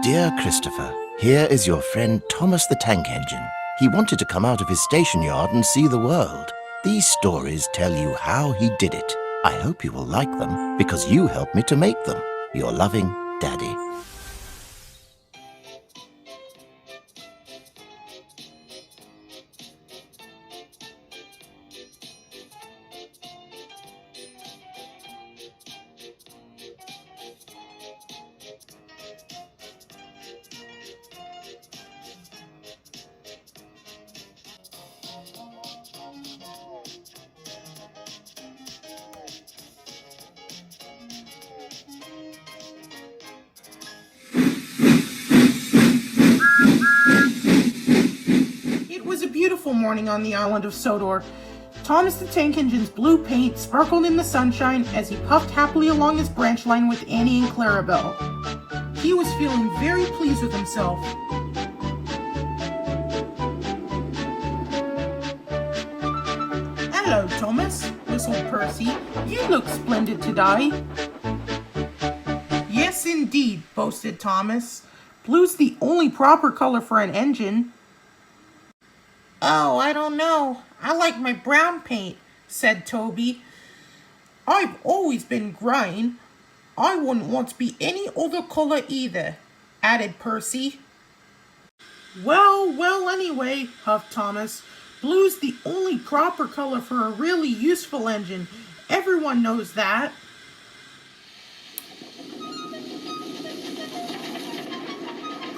Dear Christopher, here is your friend Thomas the Tank Engine. He wanted to come out of his station yard and see the world. These stories tell you how he did it. I hope you will like them because you helped me to make them. Your loving Daddy. Beautiful morning on the island of Sodor. Thomas the Tank Engine's blue paint sparkled in the sunshine as he puffed happily along his branch line with Annie and Clarabelle. He was feeling very pleased with himself. "Hello, Thomas," whistled Percy. "You look splendid today." "Yes, indeed," boasted Thomas. "Blue's the only proper color for an engine." "Oh, I don't know. I like my brown paint," said Toby. "I've always been green. I wouldn't want to be any other color either," added Percy. Well, anyway," huffed Thomas. "Blue's the only proper color for a really useful engine. Everyone knows that."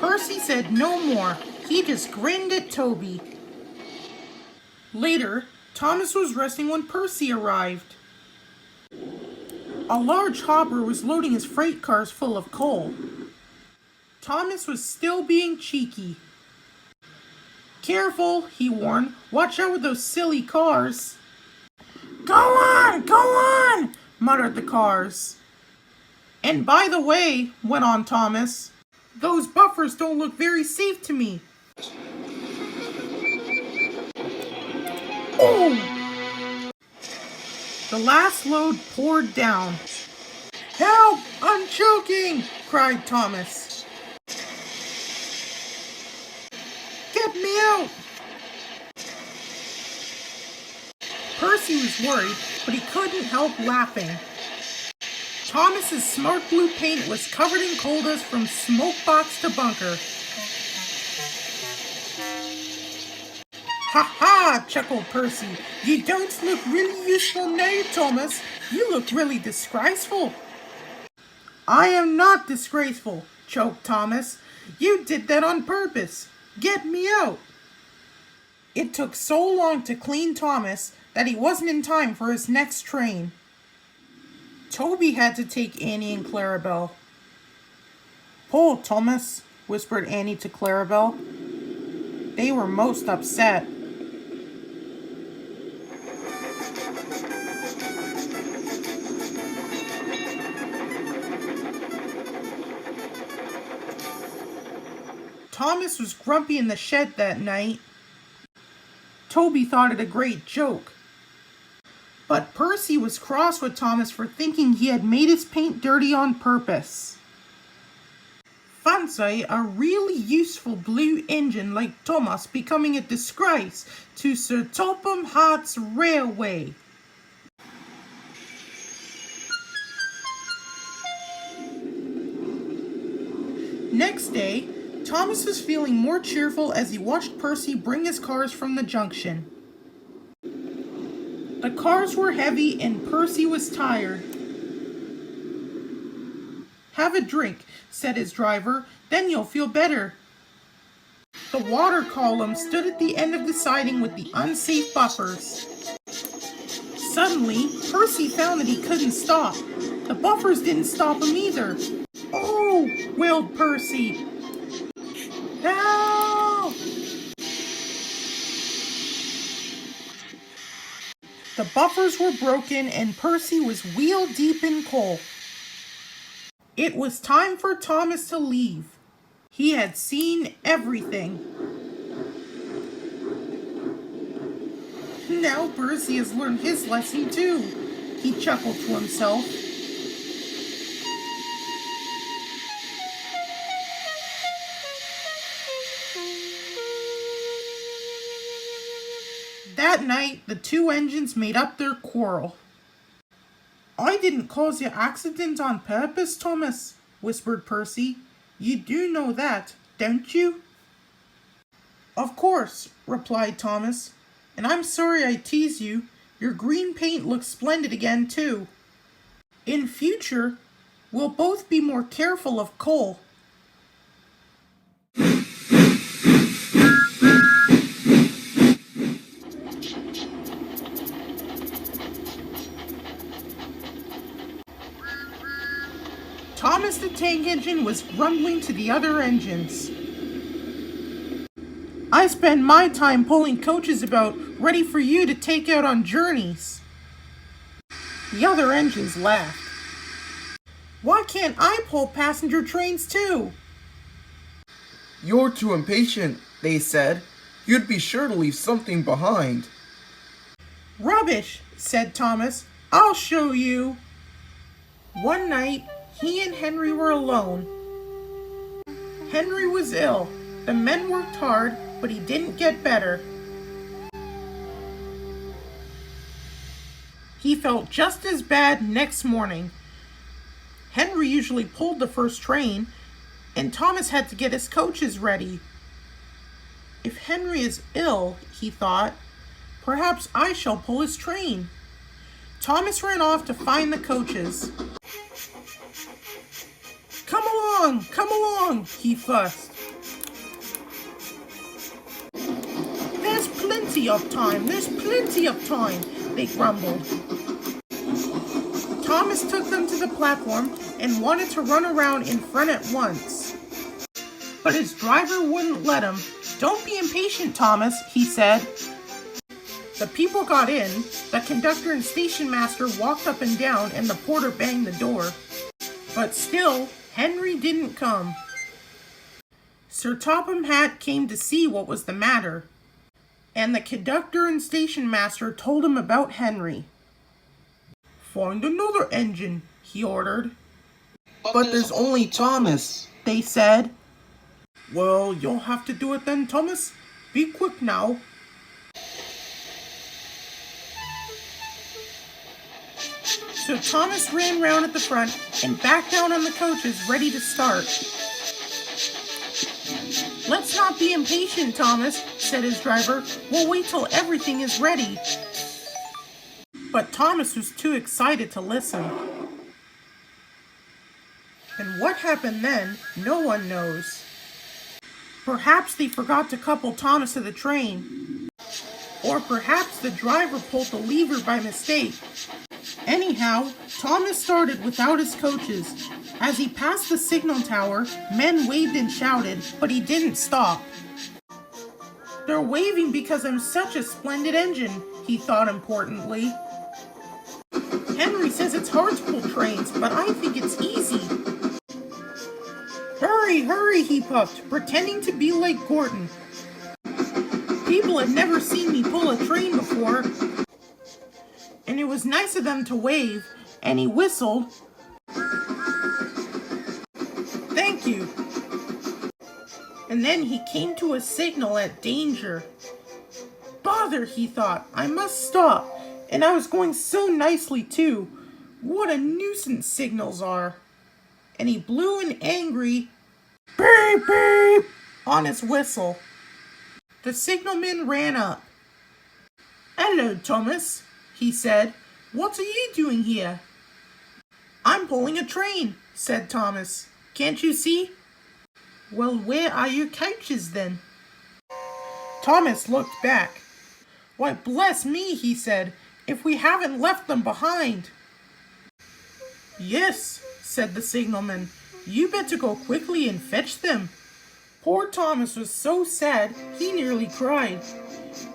Percy said no more. He just grinned at Toby. Later, Thomas was resting when Percy arrived. A large hopper was loading his freight cars full of coal. Thomas was still being cheeky. "Careful," he warned. "Watch out with those silly cars." Go on, muttered the cars. "And by the way," went on Thomas, "those buffers don't look very safe to me." Oh! The last load poured down. "Help! I'm choking!" cried Thomas. "Get me out!" Percy was worried, but he couldn't help laughing. Thomas's smart blue paint was covered in coal dust from smoke box to bunker. "Ha ha!" chuckled Percy. "You don't look really useful now, Thomas. You look really disgraceful." "I am not disgraceful," choked Thomas. "You did that on purpose. Get me out." It took so long to clean Thomas that he wasn't in time for his next train. Toby had to take Annie and Clarabelle. "Poor Thomas," whispered Annie to Clarabelle. They were most upset. Thomas was grumpy in the shed that night. Toby thought it a great joke. But Percy was cross with Thomas for thinking he had made his paint dirty on purpose. Fancy a really useful blue engine like Thomas becoming a disgrace to Sir Topham Hatt's railway. Next day, Thomas was feeling more cheerful as he watched Percy bring his cars from the junction. The cars were heavy and Percy was tired. "Have a drink," said his driver, "then you'll feel better." The water column stood at the end of the siding with the unsafe buffers. Suddenly, Percy found that he couldn't stop. The buffers didn't stop him either. "Oh!" wailed Percy. "Help!" The buffers were broken and Percy was wheel deep in coal. It was time for Thomas to leave. He had seen everything. Now Percy has learned his lesson too, he chuckled to himself. That night, the two engines made up their quarrel. "I didn't cause your accident on purpose, Thomas," whispered Percy. "You do know that, don't you?" "Of course," replied Thomas. "And I'm sorry I teased you. Your green paint looks splendid again, too. In future, we'll both be more careful of coal." Thomas the Tank Engine was grumbling to the other engines. "I spend my time pulling coaches about, ready for you to take out on journeys." The other engines laughed. "Why can't I pull passenger trains too?" "You're too impatient," they said. "You'd be sure to leave something behind." "Rubbish," said Thomas. "I'll show you." One night, he and Henry were alone. Henry was ill. The men worked hard, but he didn't get better. He felt just as bad next morning. Henry usually pulled the first train, and Thomas had to get his coaches ready. If Henry is ill, he thought, perhaps I shall pull his train. Thomas ran off to find the coaches. Come along, he fussed. There's plenty of time, they grumbled. Thomas took them to the platform and wanted to run around in front at once. But his driver wouldn't let him. "Don't be impatient, Thomas," he said. The people got in, the conductor and station master walked up and down, and the porter banged the door. But still, Henry didn't come. Sir Topham Hatt came to see what was the matter, and the conductor and station master told him about Henry. "Find another engine," he ordered. "But there's only Thomas," they said. "Well, you'll have to do it then, Thomas. Be quick now." So Thomas ran round at the front and back down on the coaches, ready to start. "Let's not be impatient, Thomas," said his driver. "We'll wait till everything is ready." But Thomas was too excited to listen. And what happened then, no one knows. Perhaps they forgot to couple Thomas to the train. Or perhaps the driver pulled the lever by mistake. Anyhow, Thomas started without his coaches. As he passed the signal tower, men waved and shouted, but he didn't stop. "They're waving because I'm such a splendid engine," he thought importantly. "Henry says it's hard to pull trains, but I think it's easy." "Hurry, hurry," he puffed, pretending to be like Gordon. "People had never seen me pull a train before. And it was nice of them to wave," and he whistled. "Thank you." And then he came to a signal at danger. "Bother," he thought, "I must stop. And I was going so nicely too. What a nuisance signals are." And he blew an angry beep beep on his whistle. The signalman ran up. "Hello, Thomas," he said. "What are you doing here?" "I'm pulling a train," said Thomas. "Can't you see?" "Well, where are your coaches then?" Thomas looked back. "Why, bless me," he said, "if we haven't left them behind." "Yes," said the signalman. "You better go quickly and fetch them." Poor Thomas was so sad, he nearly cried.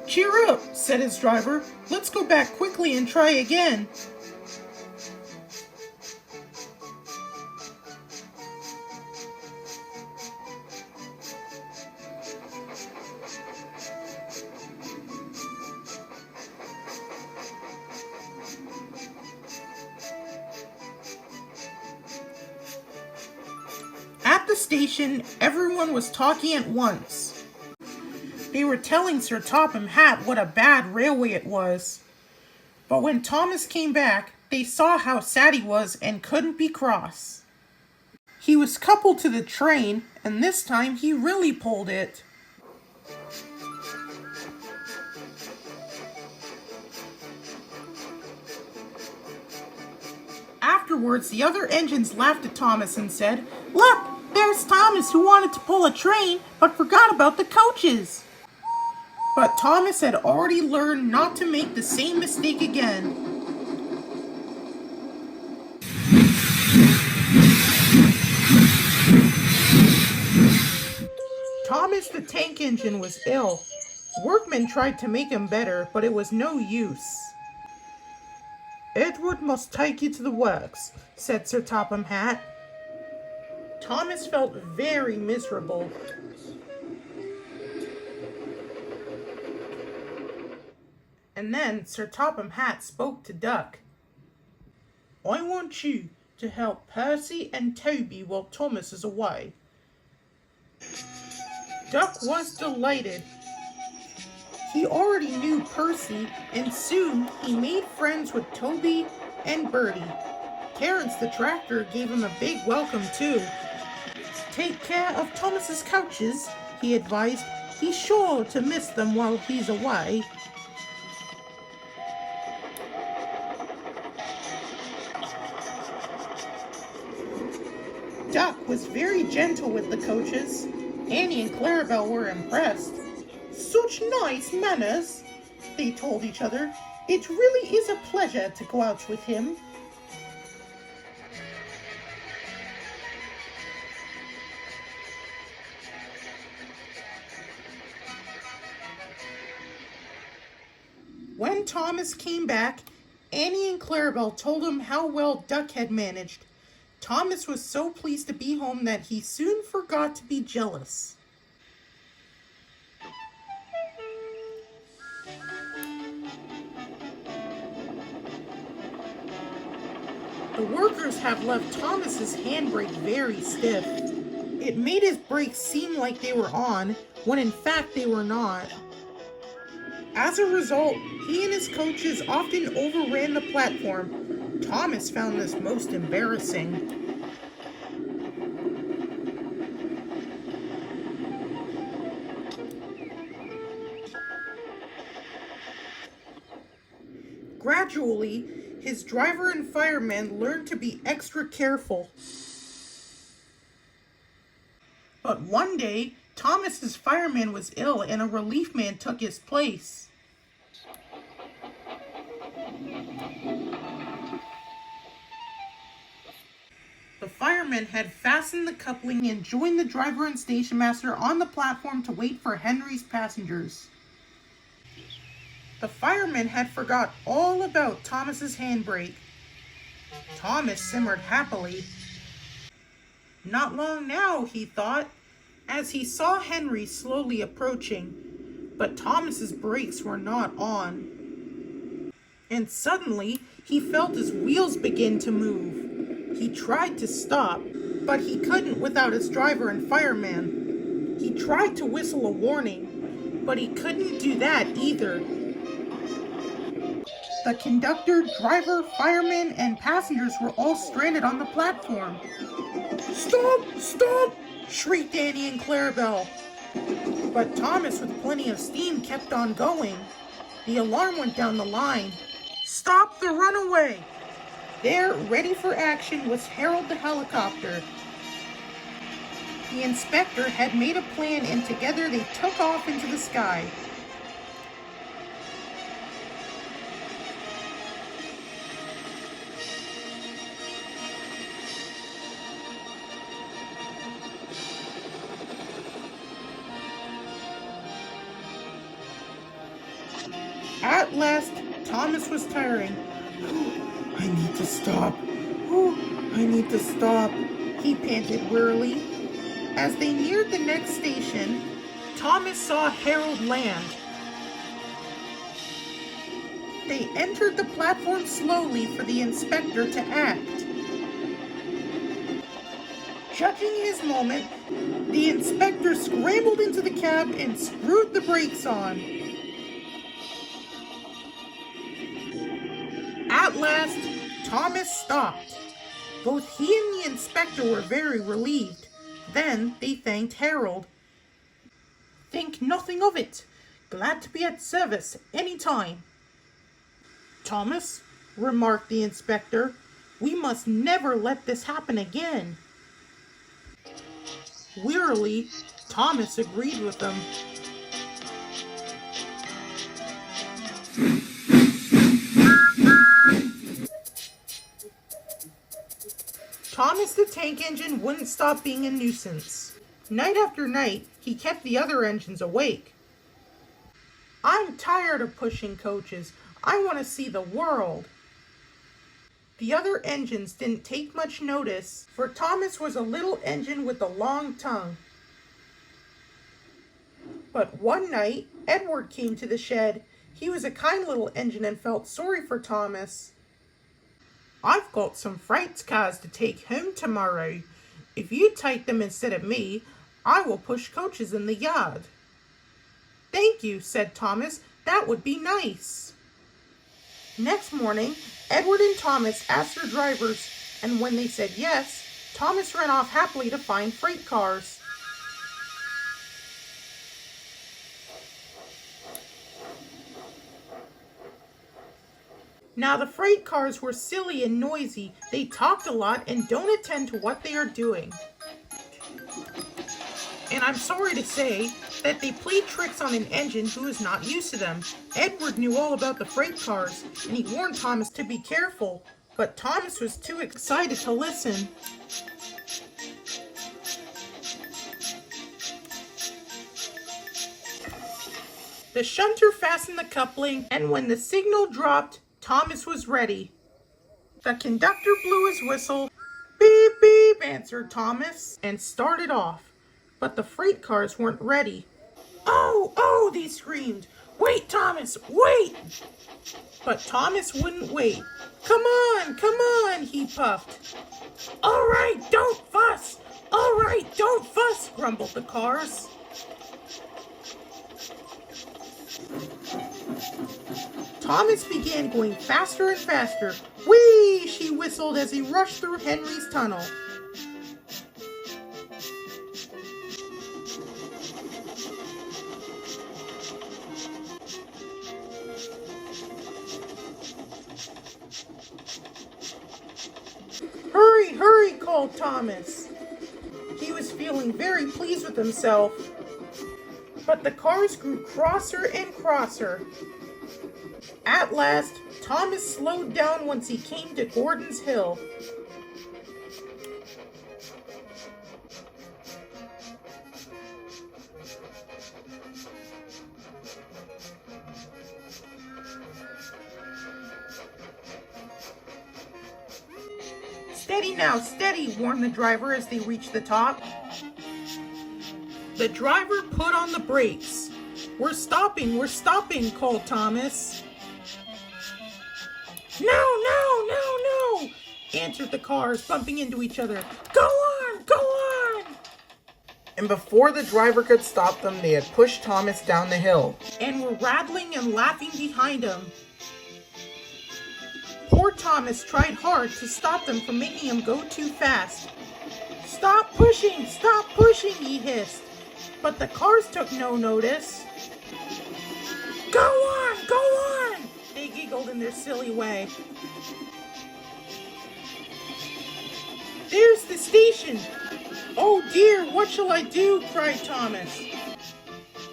"Cheer up," said his driver. "Let's go back quickly and try again." At the station, everyone was talking at once. They were telling Sir Topham Hatt what a bad railway it was. But when Thomas came back, they saw how sad he was and couldn't be cross. He was coupled to the train, and this time he really pulled it. Afterwards, the other engines laughed at Thomas and said, "Look, there's Thomas who wanted to pull a train, but forgot about the coaches." But Thomas had already learned not to make the same mistake again. Thomas the tank engine was ill. Workmen tried to make him better, but it was no use. "Edward must take you to the works," said Sir Topham Hatt. Thomas felt very miserable. And then Sir Topham Hatt spoke to Duck. "I want you to help Percy and Toby while Thomas is away." Duck was delighted. He already knew Percy, and soon he made friends with Toby and Bertie. Terence the tractor gave him a big welcome too. "Take care of Thomas's coaches," he advised. "He's sure to miss them while he's away." Duck was very gentle with the coaches. Annie and Clarabelle were impressed. "Such nice manners," they told each other. "It really is a pleasure to go out with him." When Thomas came back, Annie and Clarabelle told him how well Duck had managed. Thomas was so pleased to be home that he soon forgot to be jealous. The workers have left Thomas's handbrake very stiff. It made his brakes seem like they were on, when in fact they were not. As a result, he and his coaches often overran the platform. Thomas found this most embarrassing. Gradually, his driver and firemen learned to be extra careful. But one day, Thomas's fireman was ill and a relief man took his place. The firemen had fastened the coupling and joined the driver and station master on the platform to wait for Henry's passengers. The firemen had forgot all about Thomas's handbrake. Thomas simmered happily. Not long now, he thought, as he saw Henry slowly approaching, but Thomas's brakes were not on. And suddenly, he felt his wheels begin to move. He tried to stop, but he couldn't without his driver and fireman. He tried to whistle a warning, but he couldn't do that either. The conductor, driver, fireman, and passengers were all stranded on the platform. "Stop! Stop!" shrieked Annie and Clarabelle. But Thomas, with plenty of steam, kept on going. The alarm went down the line. "Stop the runaway!" There, ready for action, was Harold the helicopter. The inspector had made a plan, and together they took off into the sky. At last, Thomas was tiring. "I need to stop. I need to stop," he panted wearily. As they neared the next station, Thomas saw Harold land. They entered the platform slowly for the inspector to act. Judging his moment, the inspector scrambled into the cab and screwed the brakes on. At last, Thomas stopped. Both he and the inspector were very relieved. Then they thanked Harold. "Think nothing of it. Glad to be at service any time." "Thomas," remarked the inspector, "we must never let this happen again." Wearily, Thomas agreed with them. Thomas the Tank Engine wouldn't stop being a nuisance. Night after night, he kept the other engines awake. "I'm tired of pushing coaches. I want to see the world." The other engines didn't take much notice, for Thomas was a little engine with a long tongue. But one night, Edward came to the shed. He was a kind little engine and felt sorry for Thomas. "I've got some freight cars to take home tomorrow. If you take them instead of me, I will push coaches in the yard." "Thank you," said Thomas. "That would be nice." Next morning, Edward and Thomas asked their drivers, and when they said yes, Thomas ran off happily to find freight cars. Now the freight cars were silly and noisy. They talked a lot and don't attend to what they are doing. And I'm sorry to say that they played tricks on an engine who is not used to them. Edward knew all about the freight cars, and he warned Thomas to be careful, but Thomas was too excited to listen. The shunter fastened the coupling, and when the signal dropped, Thomas was ready. The conductor blew his whistle. "Beep, beep," answered Thomas, and started off. But the freight cars weren't ready. "Oh, oh," they screamed. "Wait, Thomas, wait!" But Thomas wouldn't wait. Come on," he puffed. "All right, don't fuss. All right, don't fuss," grumbled the cars. Thomas began going faster and faster. "Whee!" she whistled as he rushed through Henry's tunnel. "Hurry, hurry," called Thomas. He was feeling very pleased with himself. But the cars grew crosser and crosser. At last, Thomas slowed down once he came to Gordon's Hill. "Steady now, steady," warned the driver as they reached the top. The driver put on the brakes. We're stopping," called Thomas. No, answered the cars, bumping into each other. Go on! And before the driver could stop them, they had pushed Thomas down the hill. And were rattling and laughing behind him. Poor Thomas tried hard to stop them from making him go too fast. Stop pushing, he hissed. But the cars took no notice. Go on, they giggled in their silly way. There's the station. Oh dear, what shall I do? Cried Thomas.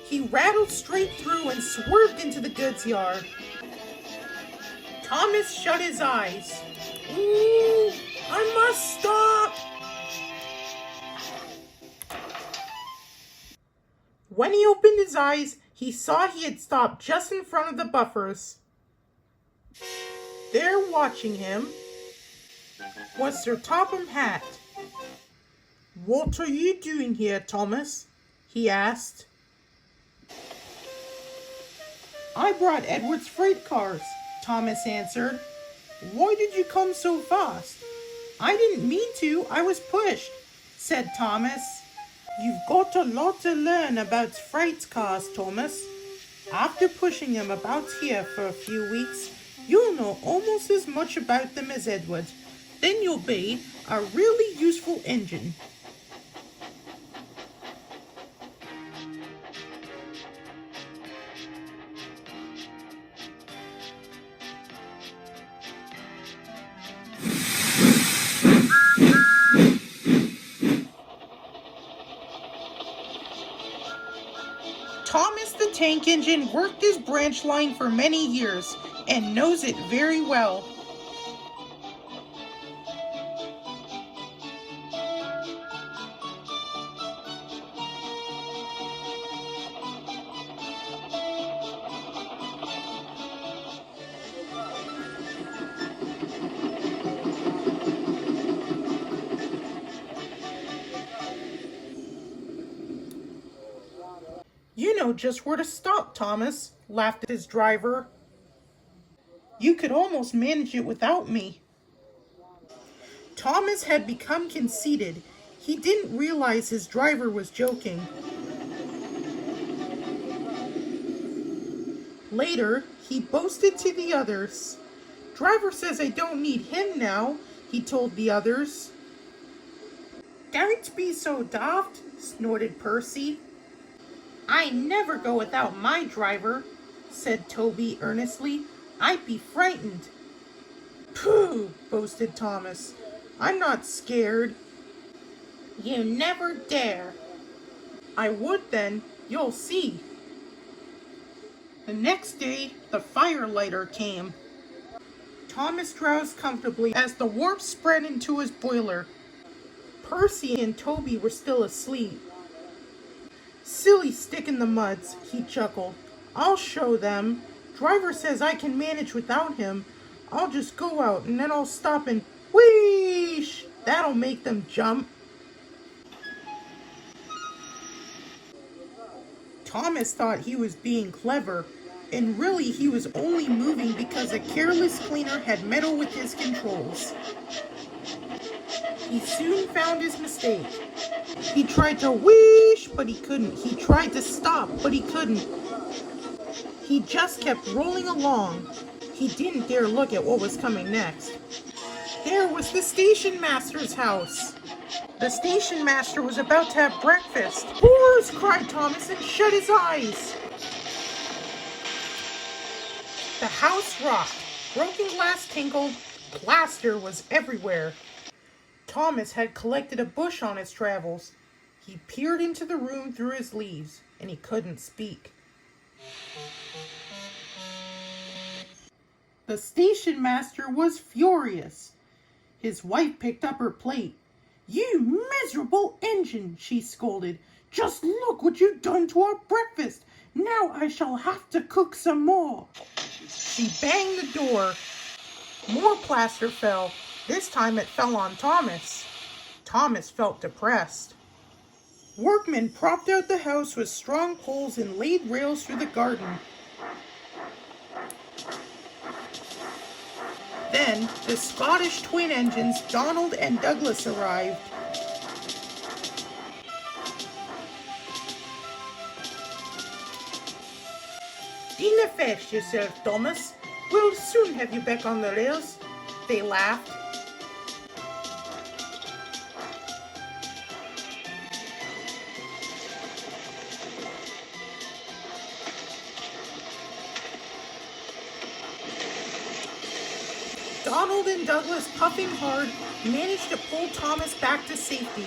He rattled straight through and swerved into the goods yard. Thomas shut his eyes. Ooh, I must stop. When he opened his eyes, he saw he had stopped just in front of the buffers. There watching him was Sir Topham Hatt. What are you doing here, Thomas? He asked. I brought Edward's freight cars, Thomas answered. Why did you come so fast? I didn't mean to, I was pushed. said Thomas. You've got a lot to learn about freight cars, Thomas. After pushing them about here for a few weeks, you'll know almost as much about them as Edward. Then you'll be a really useful engine. Thomas the Tank Engine worked his branch line for many years and knows it very well. You know just where to stop, Thomas, laughed his driver. You could almost manage it without me. Thomas had become conceited. He didn't realize his driver was joking. Later, he boasted to the others. Driver says I don't need him now, he told the others. Don't be so daft, snorted Percy. I never go without my driver, said Toby earnestly. I'd be frightened. Pooh, boasted Thomas. I'm not scared. You never dare. I would then, you'll see. The next day, the firelighter came. Thomas drowsed comfortably as the warmth spread into his boiler. Percy and Toby were still asleep. Silly stick in the muds, he chuckled. I'll show them. Driver says I can manage without him. I'll just go out and then I'll stop and wheesh! That'll make them jump. Thomas thought he was being clever, and really he was only moving because a careless cleaner had meddled with his controls. He soon found his mistake. He tried to wheesh, but he couldn't. He tried to stop, but he couldn't. He just kept rolling along. He didn't dare look at what was coming next. There was the station master's house. The station master was about to have breakfast. Horrors! Cried Thomas and shut his eyes. The house rocked. Broken glass tinkled. Plaster was everywhere. Thomas had collected a bush on his travels. He peered into the room through his leaves, and he couldn't speak. The station master was furious. His wife picked up her plate. You miserable engine, she scolded. Just look what you've done to our breakfast. Now I shall have to cook some more. She banged the door. More plaster fell. This time it fell on Thomas. Thomas felt depressed. Workmen propped out the house with strong poles and laid rails through the garden. Then the Scottish twin engines Donald and Douglas arrived. Dinna fetch yourself, Thomas. We'll soon have you back on the rails. They laughed. Donald and Douglas, puffing hard, managed to pull Thomas back to safety.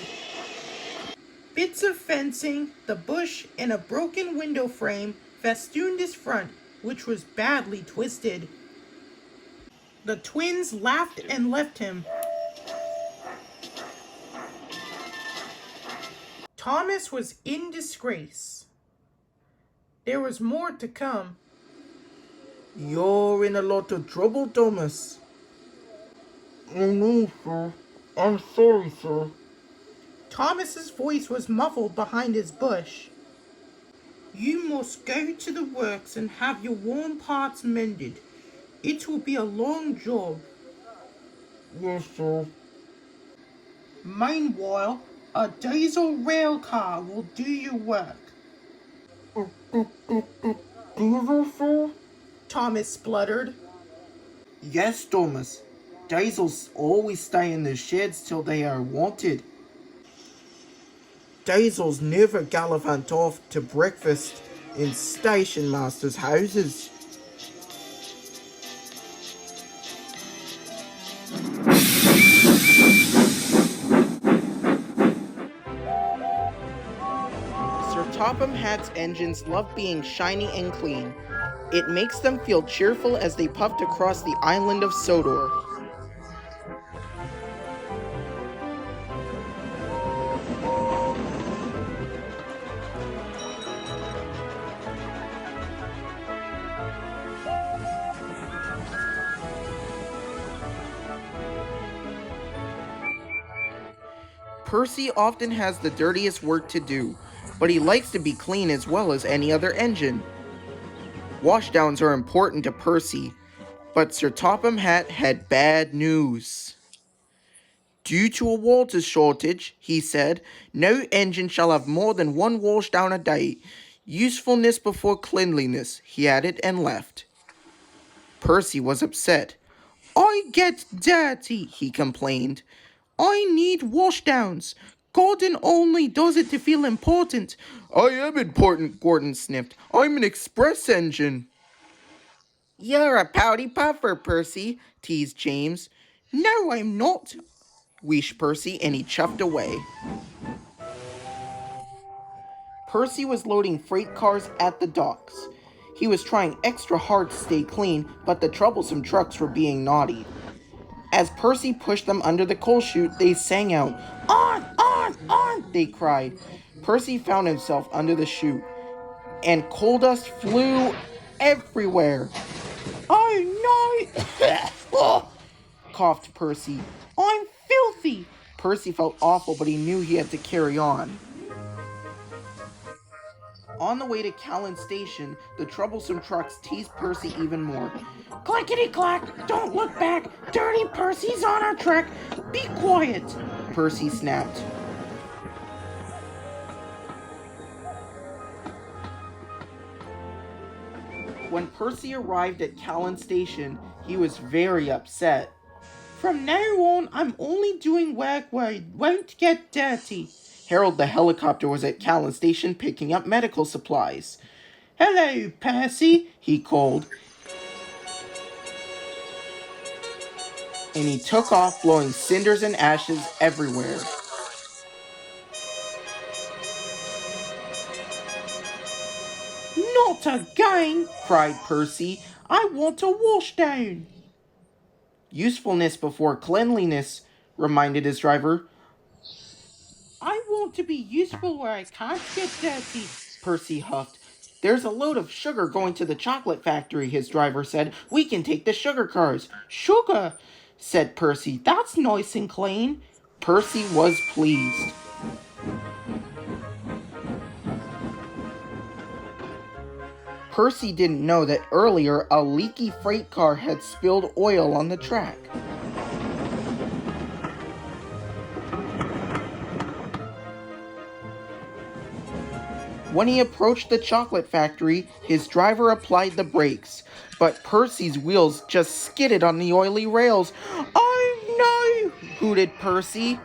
Bits of fencing, the bush, and a broken window frame festooned his front, which was badly twisted. The twins laughed and left him. Thomas was in disgrace. There was more to come. You're in a lot of trouble, Thomas. Oh no, sir. I'm sorry, sir. Thomas's voice was muffled behind his bush. You must go to the works and have your worn parts mended. It will be a long job. Yes, sir. Meanwhile, A diesel rail car will do your work. Diesel, sir? Thomas spluttered. Yes, Thomas. Diesels always stay in the sheds till they are wanted. Diesels never gallivant off to breakfast in station masters' houses. Sir Topham Hatt's engines love being shiny and clean. It makes them feel cheerful as they puffed across the island of Sodor. Percy often has the dirtiest work to do, but he likes to be clean as well as any other engine. Washdowns are important to Percy, but Sir Topham Hatt had bad news. Due to a water shortage, he said, no engine shall have more than one washdown a day. Usefulness before cleanliness, he added and left. Percy was upset. I get dirty, he complained. I need washdowns. Gordon only does it to feel important. I am important, Gordon sniffed. I'm an express engine. You're a pouty puffer, Percy, teased James. No, I'm not, wheezed Percy, and he chuffed away. Percy was loading freight cars at the docks. He was trying extra hard to stay clean, but the troublesome trucks were being naughty. As Percy pushed them under the coal chute, they sang out, on, they cried. Percy found himself under the chute, and coal dust flew everywhere. Oh no, coughed Percy. I'm filthy. Percy felt awful, but he knew he had to carry on. On the way to Callan Station, the troublesome trucks teased Percy even more. Clickety-clack! Don't look back! Dirty Percy's on our track! Be quiet! Percy snapped. When Percy arrived at Callan Station, he was very upset. From now on, I'm only doing work where I won't get dirty. Harold the helicopter was at Callan Station picking up medical supplies. Hello, Percy, he called. And he took off, blowing cinders and ashes everywhere. Not again, cried Percy. I want a washdown. Usefulness before cleanliness, reminded his driver. I want to be useful where I can't get dirty, Percy huffed. There's a load of sugar going to the chocolate factory, his driver said. We can take the sugar cars. Sugar, said Percy. That's nice and clean. Percy was pleased. Percy didn't know that earlier a leaky freight car had spilled oil on the track. When he approached the chocolate factory, his driver applied the brakes, but Percy's wheels just skidded on the oily rails. Oh no! hooted Percy.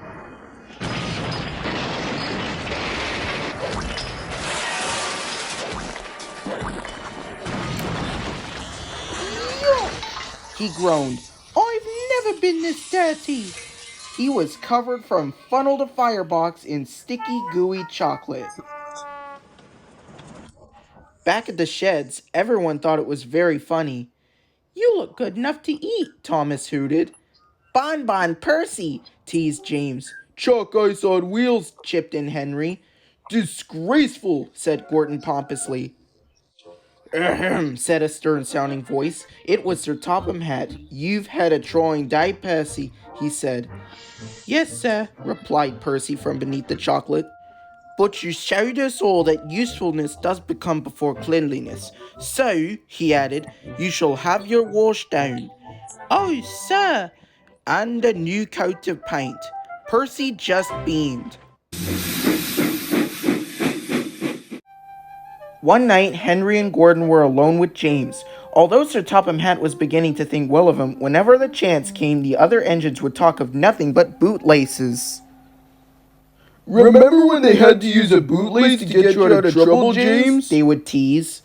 He groaned. I've never been this dirty. He was covered from funnel to firebox in sticky, gooey chocolate. Back at the sheds, everyone thought it was very funny. You look good enough to eat, Thomas hooted. Bon Percy, teased James. Chalk ice on wheels, chipped in Henry. Disgraceful, said Gordon pompously. Ahem, said a stern-sounding voice. It was Sir Topham Hatt. You've had a trying day, Percy, he said. Yes, sir, replied Percy from beneath the chocolate. But you showed us all that usefulness does become before cleanliness. So, he added, you shall have your washdown. Oh, sir. And a new coat of paint. Percy just beamed. One night, Henry and Gordon were alone with James. Although Sir Topham Hatt was beginning to think well of him, whenever the chance came, the other engines would talk of nothing but bootlaces. Remember when they had to use a bootlace to get you out of trouble, James? They would tease.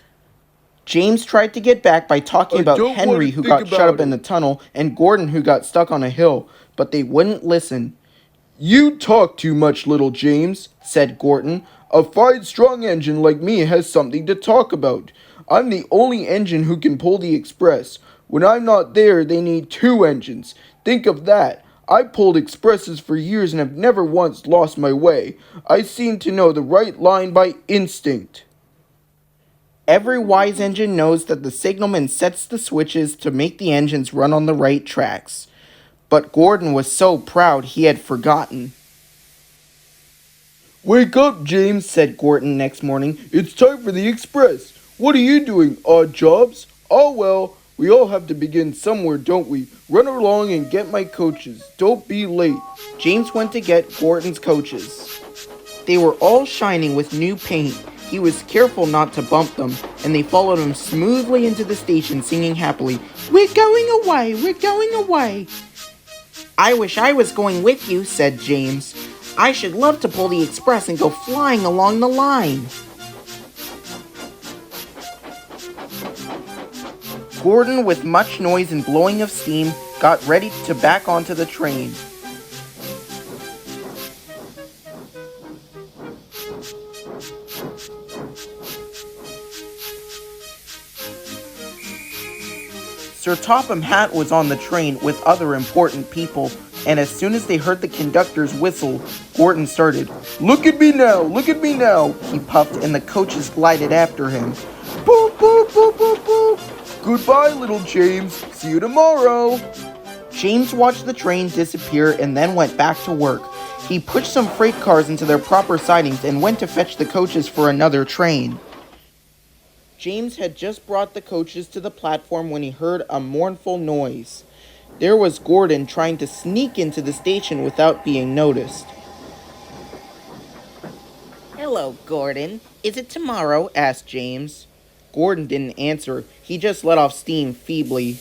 James tried to get back by talking about Henry, who got shut up in the tunnel, and Gordon, who got stuck on a hill, but they wouldn't listen. You talk too much, little James, said Gordon. A fine, strong engine like me has something to talk about. I'm the only engine who can pull the express. When I'm not there, they need 2 engines. Think of that. I pulled expresses for years and have never once lost my way. I seem to know the right line by instinct. Every wise engine knows that the signalman sets the switches to make the engines run on the right tracks. But Gordon was so proud he had forgotten. Wake up, James, said Gordon next morning. It's time for the express. What are you doing, odd jobs? Oh well, we all have to begin somewhere, don't we? Run along and get my coaches. Don't be late. James went to get Gordon's coaches. They were all shining with new paint. He was careful not to bump them, and they followed him smoothly into the station, singing happily, "We're going away, we're going away." "I wish I was going with you," said James. "I should love to pull the express and go flying along the line." Gordon, with much noise and blowing of steam, got ready to back onto the train. Sir Topham Hatt was on the train with other important people, and as soon as they heard the conductor's whistle, Gordon started. Look at me now, look at me now, he puffed, and the coaches glided after him. Boop, boop, boop, boop, boop. Goodbye, little James. See you tomorrow. James watched the train disappear and then went back to work. He pushed some freight cars into their proper sidings and went to fetch the coaches for another train. James had just brought the coaches to the platform when he heard a mournful noise. There was Gordon trying to sneak into the station without being noticed. "Hello, Gordon. Is it tomorrow?" asked James. Gordon didn't answer. He just let off steam feebly.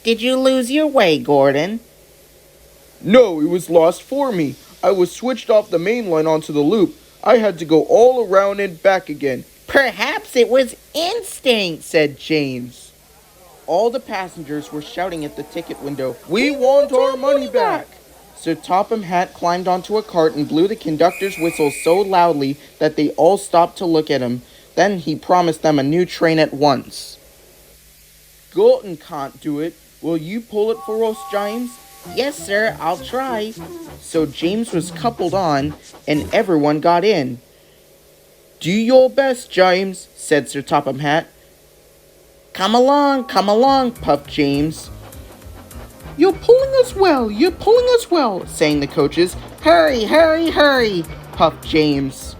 "Did you lose your way, Gordon?" No, it was lost for me. I was switched off the main line onto the loop. I had to go all around and back again. "Perhaps it was instinct," said James. All the passengers were shouting at the ticket window, "We want our money back!" Sir Topham Hatt climbed onto a cart and blew the conductor's whistle so loudly that they all stopped to look at him. Then he promised them a new train at once. "Gordon can't do it. Will you pull it for us, James?" "Yes, sir, I'll try." So James was coupled on, and everyone got in. "Do your best, James," said Sir Topham Hatt. Come along, puffed James. You're pulling us well, sang the coaches. Hurry, hurry, hurry, puffed James.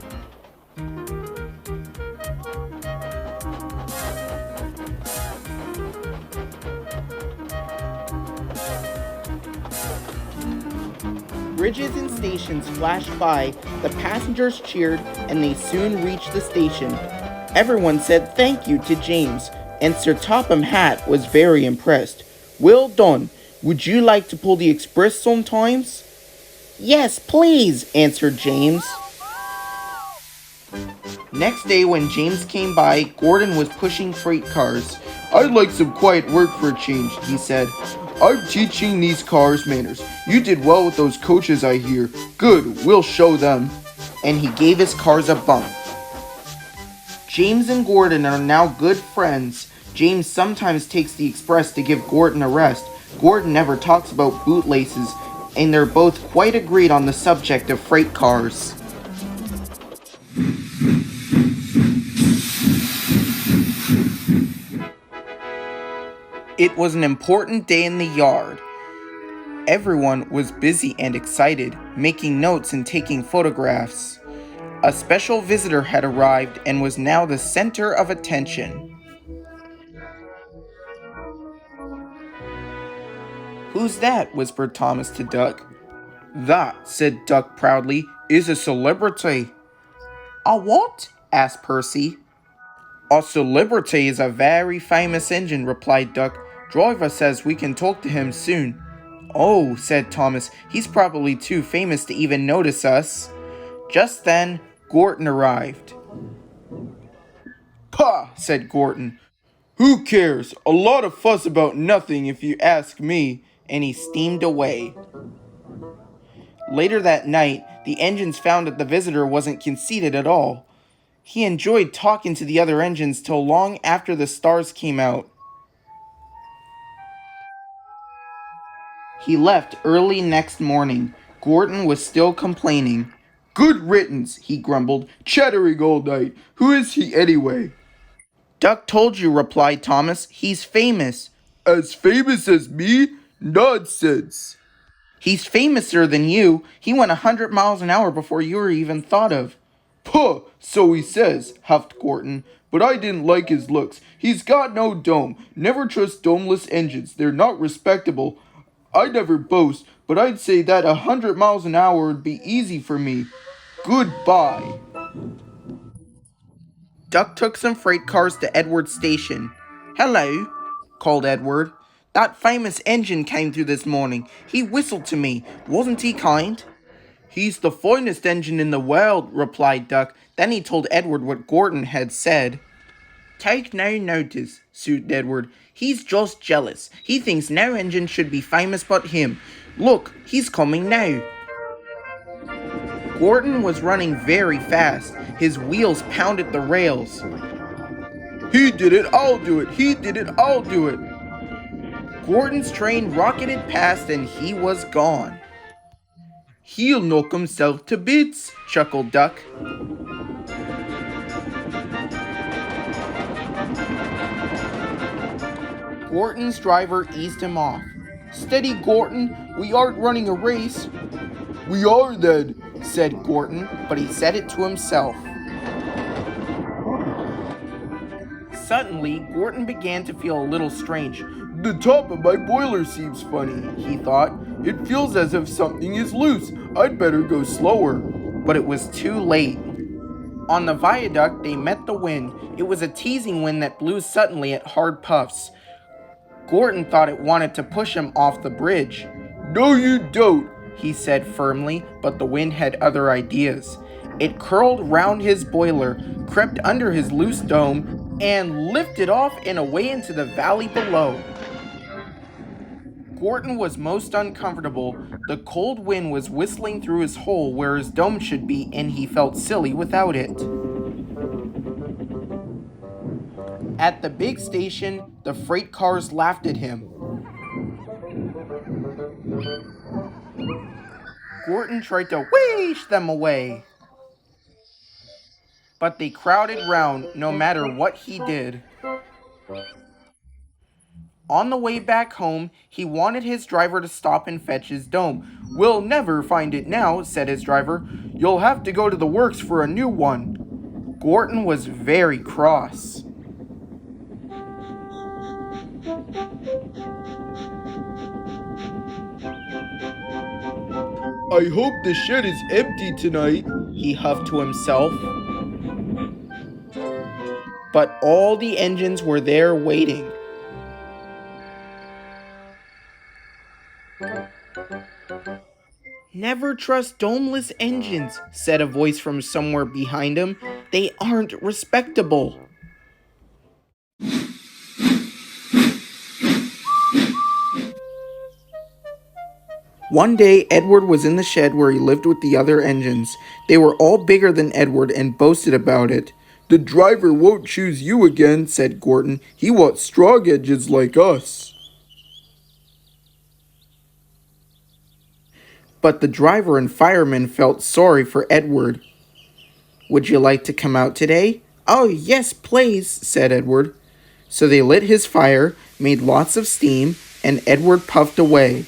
Bridges and stations flashed by, the passengers cheered, and they soon reached the station. Everyone said thank you to James, and Sir Topham Hatt was very impressed. Well done. Would you like to pull the express sometimes? Yes, please, answered James. Next day when James came by, Gordon was pushing freight cars. I'd like some quiet work for a change, he said. I'm teaching these cars manners. You did well with those coaches, I hear. Good, we'll show them. And he gave his cars a bump. James and Gordon are now good friends. James sometimes takes the express to give Gordon a rest. Gordon never talks about bootlaces, and they're both quite agreed on the subject of freight cars. It was an important day in the yard. Everyone was busy and excited, making notes and taking photographs. A special visitor had arrived and was now the center of attention. Who's that? Whispered Thomas to Duck. That, said Duck proudly, is a celebrity. A what? asked Percy. Also, Liberty is a very famous engine, replied Duck. Driver says we can talk to him soon. Oh, said Thomas, he's probably too famous to even notice us. Just then, Gorton arrived. Pah, said Gorton. Who cares? A lot of fuss about nothing if you ask me. And he steamed away. Later that night, the engines found that the visitor wasn't conceited at all. He enjoyed talking to the other engines till long after the stars came out. He left early next morning. Gorton was still complaining. Good riddance, he grumbled, chattering all night. Who is he anyway? Duck told you, replied Thomas. He's famous. As famous as me? Nonsense. He's famouser than you. He went 100 miles an hour before you were even thought of. Puh, so he says, huffed Gorton, but I didn't like his looks. He's got no dome. Never trust domeless engines. They're not respectable. I never boast, but I'd say that 100 miles an hour would be easy for me. Goodbye. Duck took some freight cars to Edward's station. Hello, called Edward. That famous engine came through this morning. He whistled to me. Wasn't he kind? He's the finest engine in the world, replied Duck. Then he told Edward what Gorton had said. Take no notice, soothed Edward. He's just jealous. He thinks no engine should be famous but him. Look, he's coming now. Gorton was running very fast. His wheels pounded the rails. He did it, I'll do it. He did it, I'll do it. Gorton's train rocketed past and he was gone. He'll knock himself to bits, chuckled Duck. Gorton's driver eased him off. Steady, Gorton, we aren't running a race. We are then, said Gorton, but he said it to himself. Suddenly, Gorton began to feel a little strange. The top of my boiler seems funny, he thought. It feels as if something is loose. I'd better go slower. But it was too late. On the viaduct, they met the wind. It was a teasing wind that blew suddenly at hard puffs. Gorton thought it wanted to push him off the bridge. No, you don't, he said firmly, but the wind had other ideas. It curled round his boiler, crept under his loose dome, and lifted off and away into the valley below. Gorton was most uncomfortable. The cold wind was whistling through his hole where his dome should be, and he felt silly without it. At the big station, the freight cars laughed at him. Gorton tried to whoosh them away, but they crowded round no matter what he did. On the way back home, he wanted his driver to stop and fetch his dome. We'll never find it now, said his driver. You'll have to go to the works for a new one. Gorton was very cross. I hope the shed is empty tonight, he huffed to himself. But all the engines were there waiting. Never trust domeless engines, said a voice from somewhere behind him. They aren't respectable. One day, Edward was in the shed where he lived with the other engines. They were all bigger than Edward and boasted about it. The driver won't choose you again, said Gorton. He wants strong engines like us. But the driver and fireman felt sorry for Edward. Would you like to come out today? Oh, yes, please, said Edward. So they lit his fire, made lots of steam, and Edward puffed away.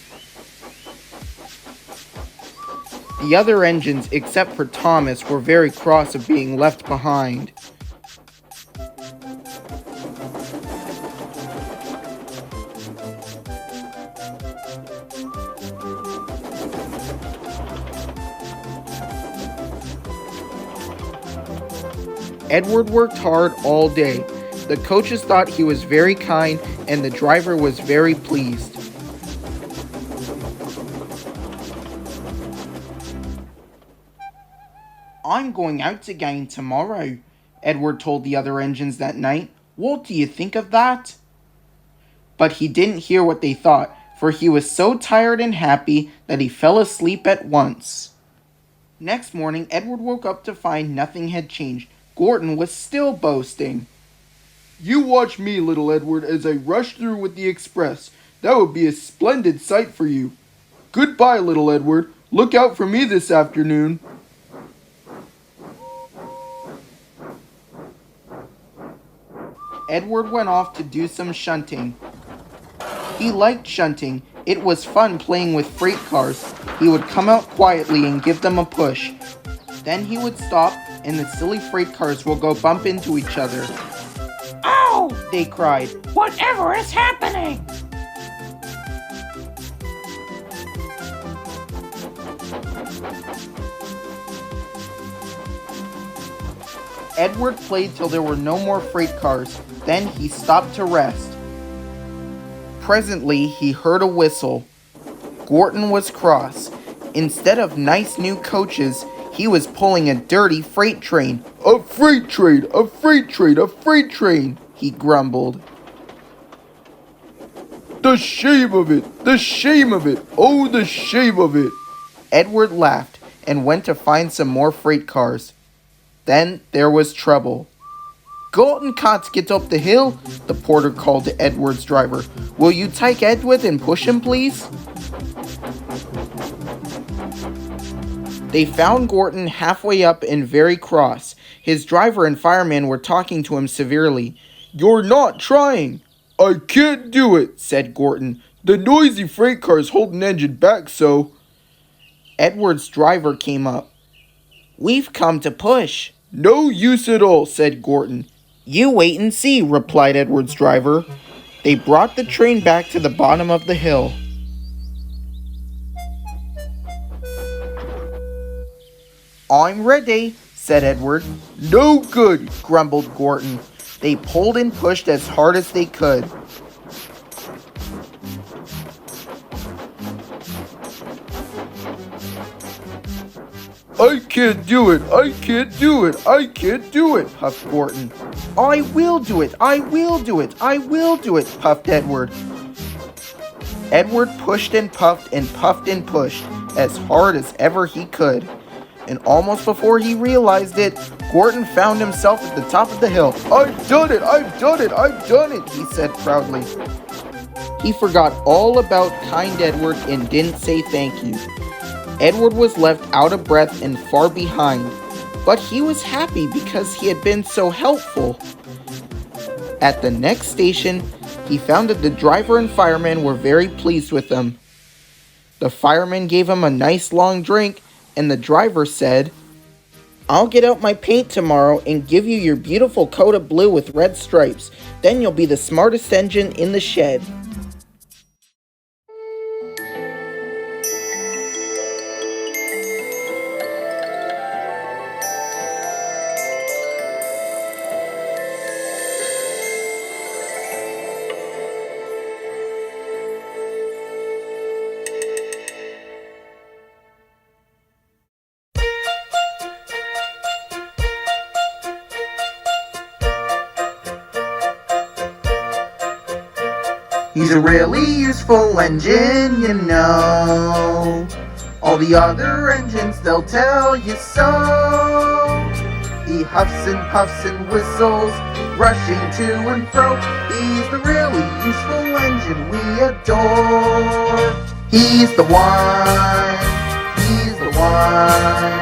The other engines, except for Thomas, were very cross of being left behind. Edward worked hard all day. The coaches thought he was very kind and the driver was very pleased. "I'm going out again tomorrow," Edward told the other engines that night. "What do you think of that?" But he didn't hear what they thought, for he was so tired and happy that he fell asleep at once. Next morning, Edward woke up to find nothing had changed. Gordon was still boasting. You watch me, little Edward, as I rush through with the express. That would be a splendid sight for you. Goodbye, little Edward. Look out for me this afternoon. Edward went off to do some shunting. He liked shunting. It was fun playing with freight cars. He would come out quietly and give them a push. Then he would stop and the silly freight cars will go bump into each other. Ow! They cried. Whatever is happening? Edward played till there were no more freight cars. Then he stopped to rest. Presently, he heard a whistle. Gordon was cross. Instead of nice new coaches, he was pulling a dirty freight train. A freight train, a freight train, a freight train, he grumbled. The shame of it, the shame of it, oh, the shame of it. Edward laughed and went to find some more freight cars. Then there was trouble. "Gordon can't get up the hill," the porter called to Edward's driver. "Will you take Edward and push him, please?" They found Gordon halfway up and very cross. His driver and fireman were talking to him severely. You're not trying. I can't do it, said Gordon. The noisy freight cars hold an engine back so. Edward's driver came up. "We've come to push." No use at all, said Gordon. "You wait and see," replied Edward's driver. They brought the train back to the bottom of the hill. "I'm ready," said Edward. No good, grumbled Gordon. They pulled and pushed as hard as they could. I can't do it, I can't do it, I can't do it, puffed Gordon. "I will do it, I will do it, I will do it," puffed Edward. Edward pushed and puffed and pushed as hard as ever he could. And almost before he realized it, Gordon found himself at the top of the hill. I've done it, I've done it, I've done it, he said proudly. He forgot all about kind Edward and didn't say thank you. Edward was left out of breath and far behind, but he was happy because he had been so helpful. At the next station, he found that the driver and fireman were very pleased with him. The fireman gave him a nice long drink, and the driver said, "I'll get out my paint tomorrow and give you your beautiful coat of blue with red stripes. Then you'll be the smartest engine in the shed." He's a really useful engine, you know. All the other engines, they'll tell you so. He huffs and puffs and whistles, rushing to and fro. He's the really useful engine we adore. He's the one, he's the one.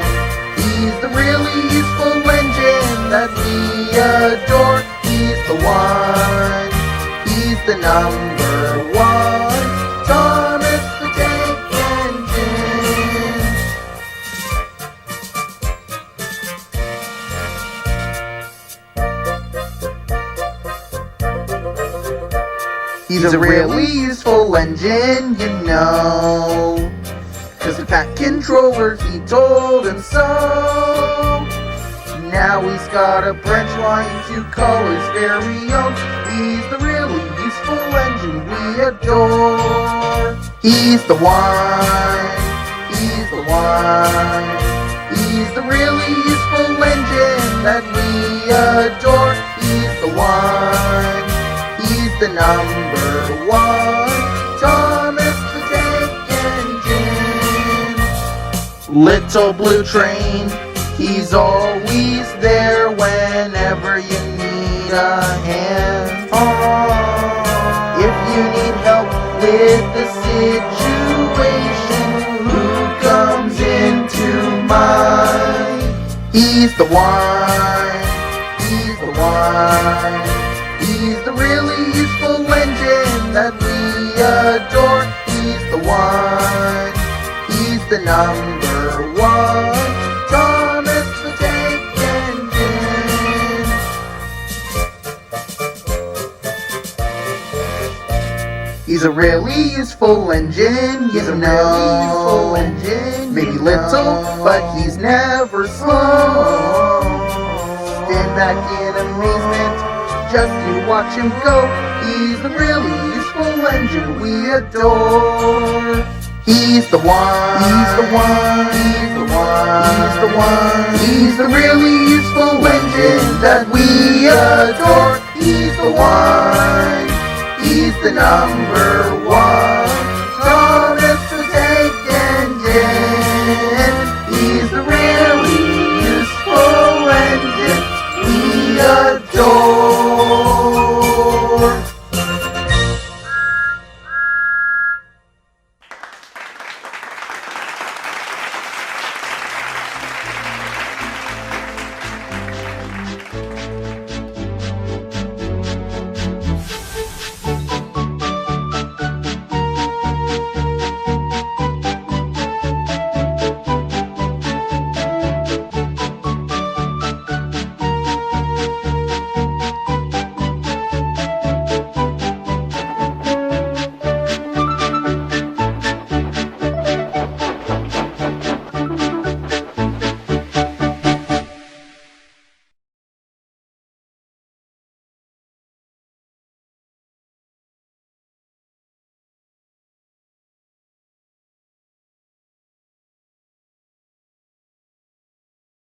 He's the really useful engine that we adore. He's the one, he's the number one, Thomas the Tank Engine. He's a really useful engine, you know. 'Cause the fat controller, he told him so. Now he's got a Branchline to call his very own. He's the really useful engine we adore. He's the one. He's the one. He's the really useful engine that we adore. He's the one. He's the number one. Thomas the Tank Engine. Little blue train. He's always there whenever you need a hand. If you need help with the situation, who comes into mind? He's the one. He's the one. He's the really useful engine that we adore. He's the one. He's the number one. Thomas the Tank Engine. He's a really useful engine, He's a really useful engine. Maybe little, but he's never slow. Stand back in amazement, just to watch him go. He's the really useful engine we adore. He's the one. He's the one. He's the one. He's the one. He's the really useful engine that we adore. He's the one. He's the number one.